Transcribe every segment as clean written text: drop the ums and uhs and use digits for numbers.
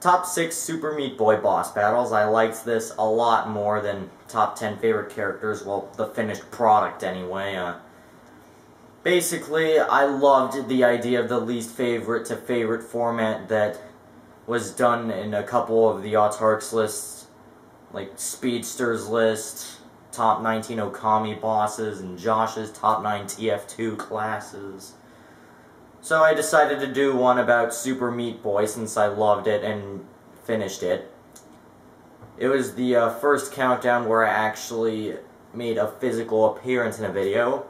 Top 6 Super Meat Boy boss battles. I liked this a lot more than top 10 favorite characters, well, the finished product anyway. Basically, I loved the idea of the least favorite to favorite format that was done in a couple of the Autarchs lists, like Speedster's list, top 19 Okami bosses, and Josh's top 9 TF2 classes. So I decided to do one about Super Meat Boy since I loved it and finished it. It was the first countdown where I actually made a physical appearance in a video.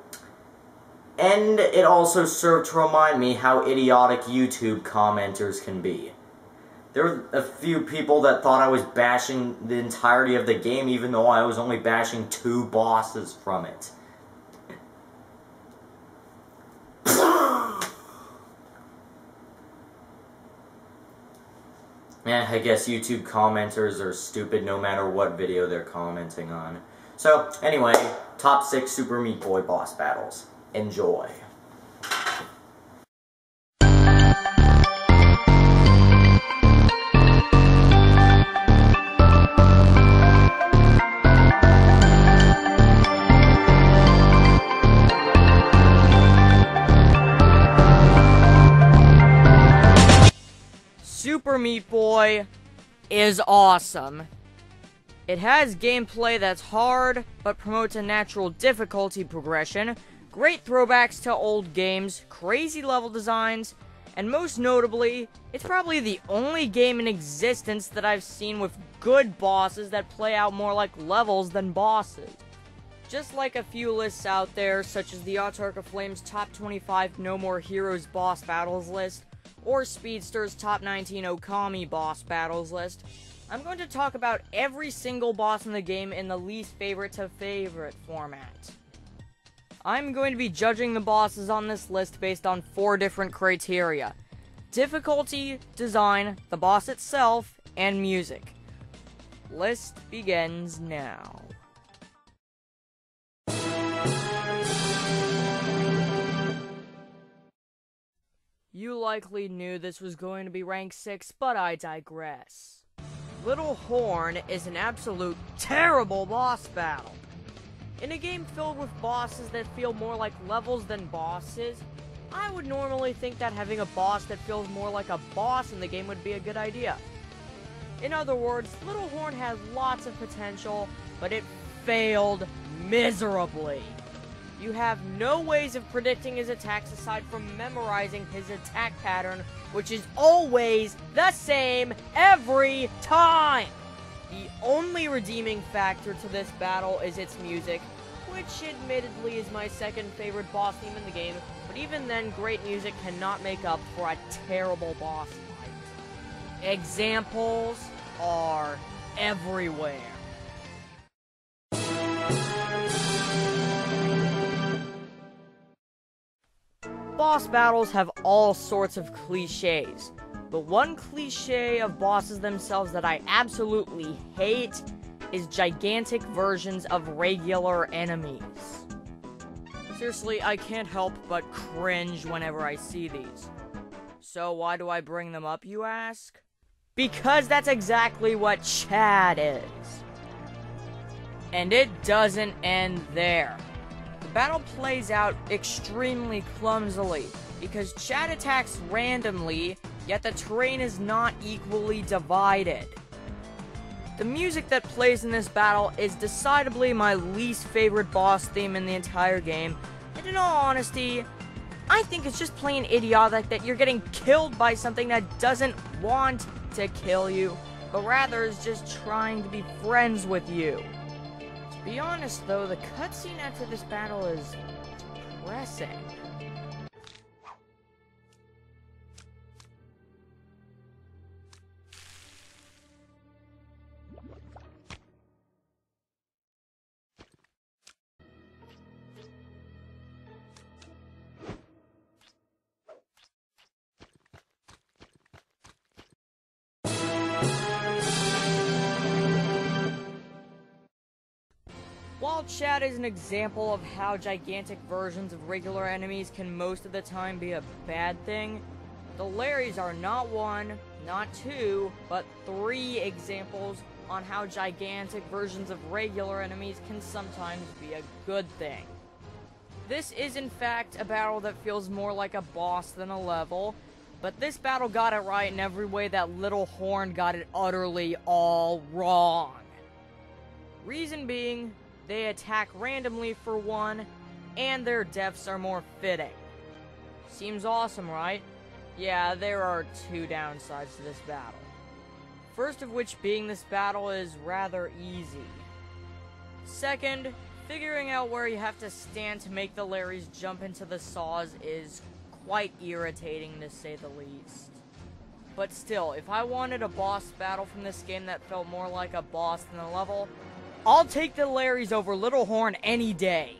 And it also served to remind me how idiotic YouTube commenters can be. There were a few people that thought I was bashing the entirety of the game even though I was only bashing 2 bosses from it. I guess YouTube commenters are stupid no matter what video they're commenting on. So, anyway, top 6 Super Meat Boy boss battles. Enjoy. Super Meat Boy is awesome. It has gameplay that's hard, but promotes a natural difficulty progression, great throwbacks to old games, crazy level designs, and most notably, it's probably the only game in existence that I've seen with good bosses that play out more like levels than bosses. Just like a few lists out there, such as the Autarch of Flame's Top 25 No More Heroes boss battles list, or Speedster's Top 19 Okami boss battles list, I'm going to talk about every single boss in the game in the least favorite to favorite format. I'm going to be judging the bosses on this list based on 4 different criteria: difficulty, design, the boss itself, and music. List begins now. You likely knew this was going to be rank 6, but I digress. Little Horn is an absolute terrible boss battle. In a game filled with bosses that feel more like levels than bosses, I would normally think that having a boss that feels more like a boss in the game would be a good idea. In other words, Little Horn has lots of potential, but it failed miserably. You have no ways of predicting his attacks aside from memorizing his attack pattern, which is always the same every time! The only redeeming factor to this battle is its music, which admittedly is my second favorite boss theme in the game, but even then, great music cannot make up for a terrible boss fight. Examples are everywhere. Boss battles have all sorts of cliches, but one cliche of bosses themselves that I absolutely hate is gigantic versions of regular enemies. Seriously, I can't help but cringe whenever I see these. So why do I bring them up, you ask? Because that's exactly what Chad is. And it doesn't end there. The battle plays out extremely clumsily, because Chad attacks randomly, yet the terrain is not equally divided. The music that plays in this battle is decidedly my least favorite boss theme in the entire game, and in all honesty, I think it's just plain idiotic that you're getting killed by something that doesn't want to kill you, but rather is just trying to be friends with you. To be honest though, the cutscene after this battle is depressing. While Chad is an example of how gigantic versions of regular enemies can most of the time be a bad thing, the Larrys are not one, not 2, but 3 examples on how gigantic versions of regular enemies can sometimes be a good thing. This is in fact a battle that feels more like a boss than a level, but this battle got it right in every way that Little Horn got it utterly all wrong. Reason being, they attack randomly for one, and their deaths are more fitting. Seems awesome, right? Yeah, there are 2 downsides to this battle. First of which being this battle is rather easy. Second, figuring out where you have to stand to make the Larrys jump into the saws is quite irritating to say the least. But still, if I wanted a boss battle from this game that felt more like a boss than a level, I'll take the Larrys over Little Horn any day.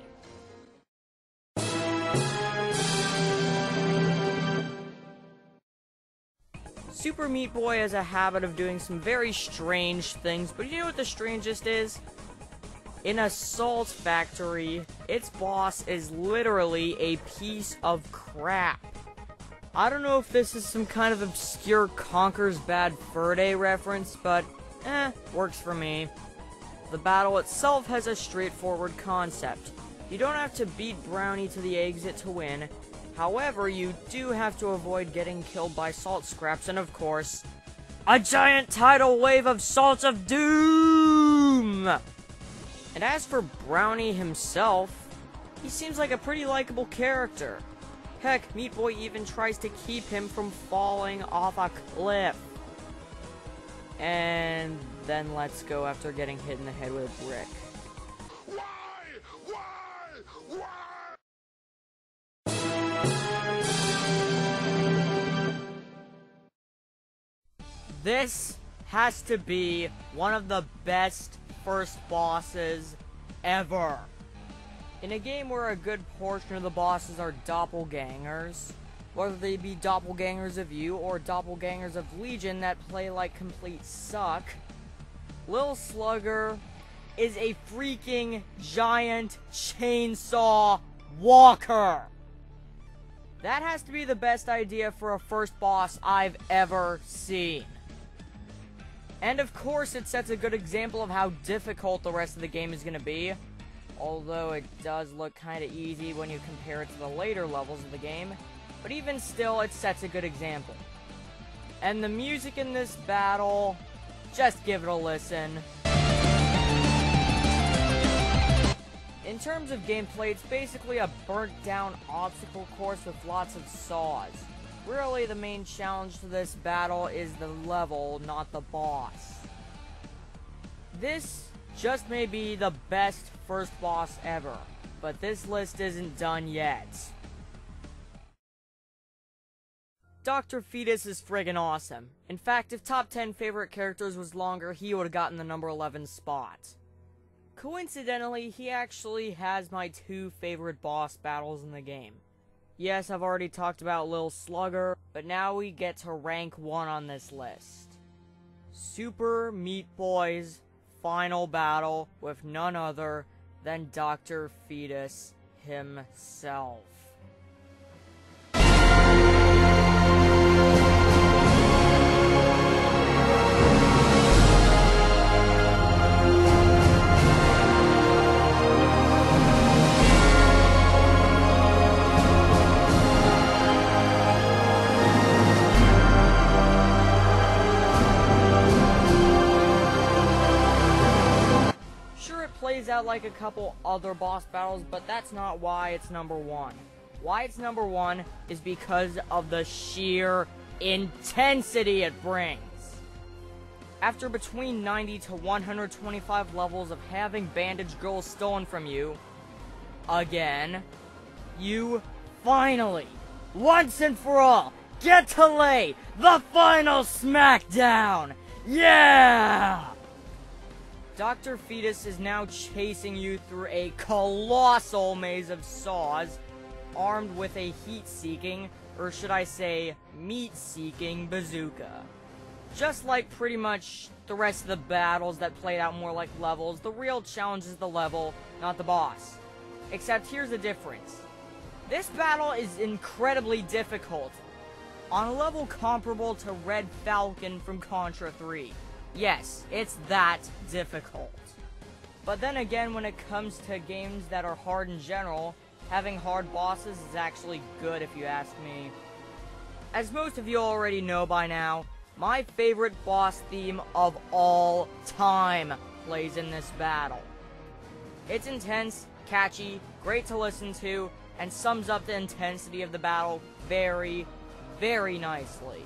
Super Meat Boy has a habit of doing some very strange things, but you know what the strangest is? In a salt factory, its boss is literally a piece of crap. I don't know if this is some kind of obscure Conker's Bad Fur Day reference, but works for me. The battle itself has a straightforward concept. You don't have to beat Brownie to the exit to win. However, you do have to avoid getting killed by salt scraps, and of course, a giant tidal wave of salts of doom! And as for Brownie himself, he seems like a pretty likable character. Heck, Meat Boy even tries to keep him from falling off a cliff. And then let's go after getting hit in the head with a brick. This has to be one of the best first bosses ever. In a game where a good portion of the bosses are doppelgangers, whether they be doppelgangers of you or doppelgangers of Legion that play like complete suck, Lil Slugger is a freaking giant chainsaw walker. That has to be the best idea for a first boss I've ever seen. And of course it sets a good example of how difficult the rest of the game is going to be, although it does look kind of easy when you compare it to the later levels of the game, but even still it sets a good example. And the music in this battle, just give it a listen. In terms of gameplay, it's basically a burnt down obstacle course with lots of saws. Really, the main challenge to this battle is the level, not the boss. This just may be the best first boss ever, but this list isn't done yet. Dr. Fetus is friggin' awesome. In fact, if top 10 favorite characters was longer, he would have gotten the number 11 spot. Coincidentally, he actually has my 2 favorite boss battles in the game. Yes, I've already talked about Lil Slugger, but now we get to rank 1 on this list. Super Meat Boy's final battle with none other than Dr. Fetus himself. Plays out like a couple other boss battles, but that's not why it's number 1. Why it's number 1 is because of the sheer intensity it brings. After between 90 to 125 levels of having Bandage Girl stolen from you, again, you finally, once and for all, get to lay the final smackdown! Yeah! Dr. Fetus is now chasing you through a colossal maze of saws, armed with a heat-seeking, or should I say, meat-seeking bazooka. Just like pretty much the rest of the battles that played out more like levels, the real challenge is the level, not the boss. Except here's the difference. This battle is incredibly difficult, on a level comparable to Red Falcon from Contra 3. Yes, it's that difficult. But then again, when it comes to games that are hard in general, having hard bosses is actually good if you ask me. As most of you already know by now, my favorite boss theme of all time plays in this battle. It's intense, catchy, great to listen to, and sums up the intensity of the battle very, very nicely.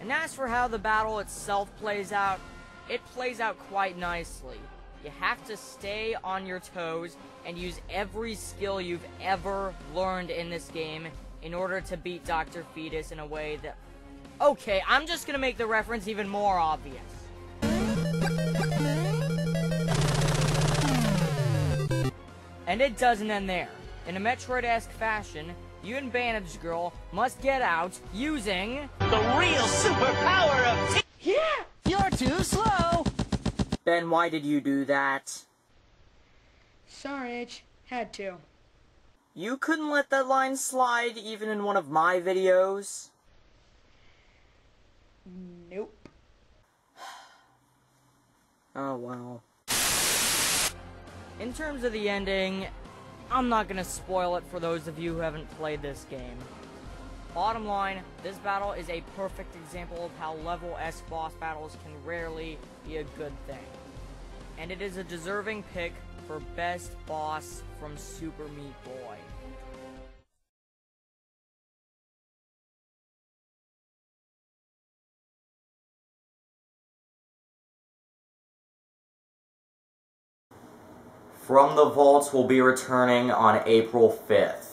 And as for how the battle itself plays out, it plays out quite nicely. You have to stay on your toes and use every skill you've ever learned in this game in order to beat Dr. Fetus in a way that... Okay, I'm just gonna make the reference even more obvious. And it doesn't end there. In a Metroid-esque fashion, you and Bandage Girl must get out using... the real superpower of... Yeah! You're too slow! Ben, why did you do that? Sorry, H. Had to. You couldn't let that line slide even in one of my videos? Nope. Oh, well. In terms of the ending, I'm not gonna spoil it for those of you who haven't played this game. Bottom line, this battle is a perfect example of how level S boss battles can rarely be a good thing. And it is a deserving pick for best boss from Super Meat Boy. From the Vaults will be returning on April 5th.